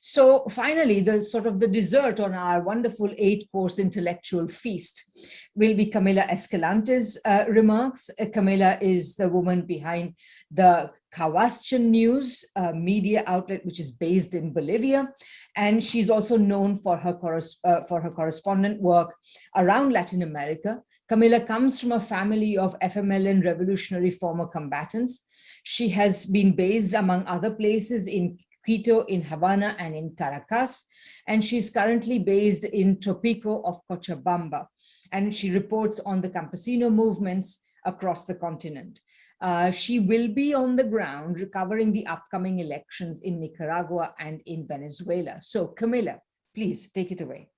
So finally, the dessert on our wonderful 8-course intellectual feast will be Camila Escalante's remarks. Camila is the woman behind the Kawsachun News media outlet, which is based in Bolivia. And she's also known for her correspondent work around Latin America. Camila comes from a family of FMLN revolutionary former combatants. She has been based, among other places, in Quito, in Havana, and in Caracas. And she's currently based in Trópico of Cochabamba. And she reports on the campesino movements across the continent. She will be on the ground covering the upcoming elections in Nicaragua and in Venezuela. So Camila, please take it away.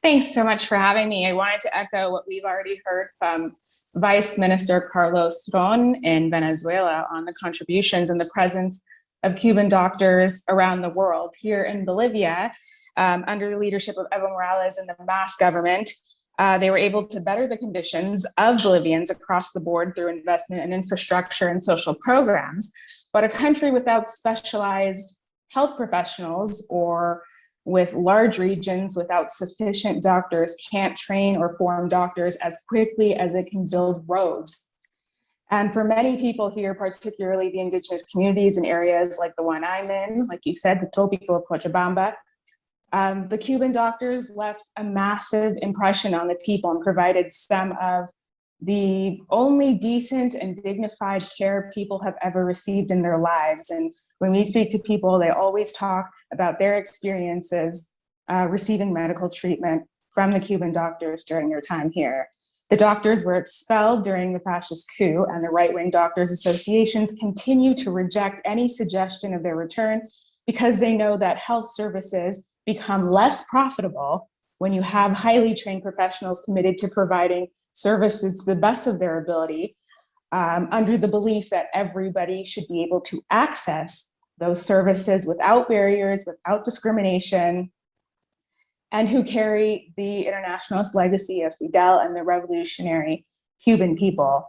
Thanks so much for having me. I wanted to echo what we've already heard from Vice Minister Kawsachun in Venezuela on the contributions and the presence of Cuban doctors around the world. Here in Bolivia, under the leadership of Evo Morales and the MAS government, they were able to better the conditions of Bolivians across the board through investment in infrastructure and social programs. But a country without specialized health professionals or with large regions without sufficient doctors can't train or form doctors as quickly as it can build roads. And for many people here, particularly the indigenous communities in areas like the one I'm in, like you said, the Trópico of Cochabamba, the Cuban doctors left a massive impression on the people and provided some of the only decent and dignified care people have ever received in their lives. And when we speak to people, they always talk about their experiences receiving medical treatment from the Cuban doctors during their time here. The doctors were expelled during the fascist coup, and the right-wing doctors associations continue to reject any suggestion of their return because they know that health services become less profitable when you have highly trained professionals committed to providing services to the best of their ability, under the belief that everybody should be able to access those services without barriers, without discrimination, and who carry the internationalist legacy of Fidel and the revolutionary Cuban people.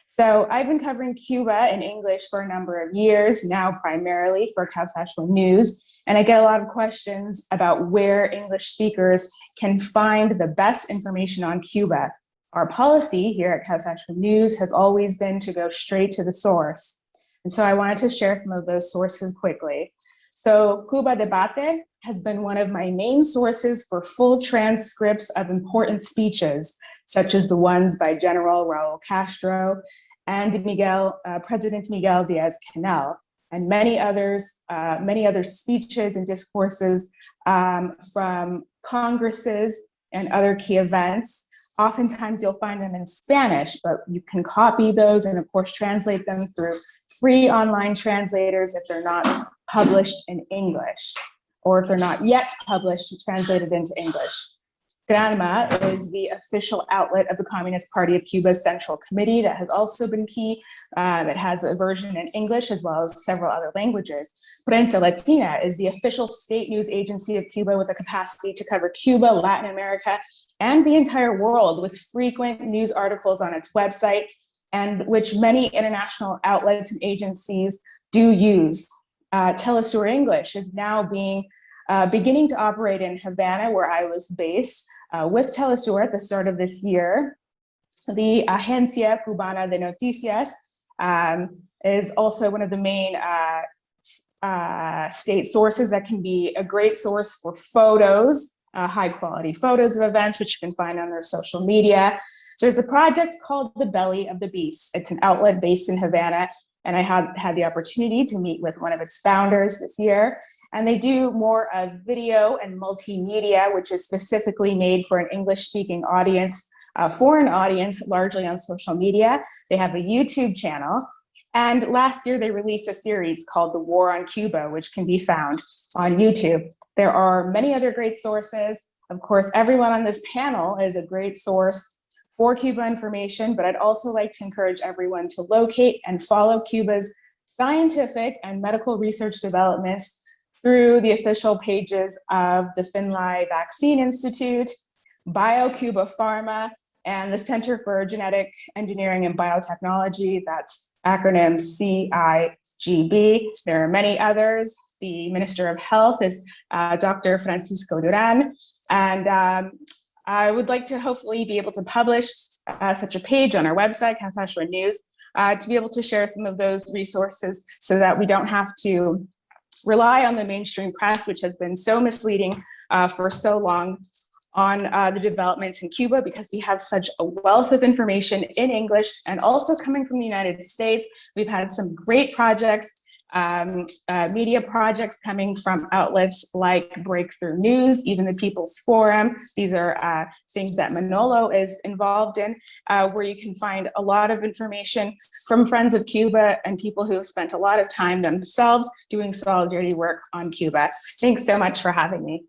So I've been covering Cuba in English for a number of years, now primarily for Kawsachun News, and I get a lot of questions about where English speakers can find the best information on Cuba. Our policy here at Kawsachun News has always been to go straight to the source. And so I wanted to share some of those sources quickly. So Cuba Debate has been one of my main sources for full transcripts of important speeches, such as the ones by General Raul Castro and President Miguel Diaz-Canel, and many other speeches and discourses from congresses and other key events. Oftentimes you'll find them in Spanish, but you can copy those and of course translate them through free online translators if they're not published in English, or if they're not yet published, translated into English. Granma is the official outlet of the Communist Party of Cuba's Central Committee that has also been key. It has a version in English as well as several other languages. Prensa Latina is the official state news agency of Cuba with a capacity to cover Cuba, Latin America, and the entire world with frequent news articles on its website, and which many international outlets and agencies do use. Telesur English is now beginning to operate in Havana, where I was based, with Telesur at the start of this year. The Agencia Cubana de Noticias is also one of the main state sources that can be a great source for photos, high quality photos of events, which you can find on their social media. There's a project called The Belly of the Beast. It's an outlet based in Havana, and I had the opportunity to meet with one of its founders this year. And they do more of video and multimedia, which is specifically made for an English-speaking audience, foreign audience, largely on social media. They have a YouTube channel. And last year, they released a series called The War on Cuba, which can be found on YouTube. There are many other great sources. Of course, everyone on this panel is a great source for Cuba information, but I'd also like to encourage everyone to locate and follow Cuba's scientific and medical research developments through the official pages of the Finlay Vaccine Institute, BioCuba Pharma, and the Center for Genetic Engineering and Biotechnology, that's acronym CIGB. There are many others. The Minister of Health is Dr. Francisco Duran. And I would like to hopefully be able to publish such a page on our website, Kawsachun News, to be able to share some of those resources so that we don't have to rely on the mainstream press, which has been so misleading for so long on the developments in Cuba, because we have such a wealth of information in English and also coming from the United States. We've had some great projects, media projects coming from outlets like Breakthrough News, even the People's Forum. These are things that Manolo is involved in, where you can find a lot of information from friends of Cuba and people who have spent a lot of time themselves doing solidarity work on Cuba. Thanks so much for having me.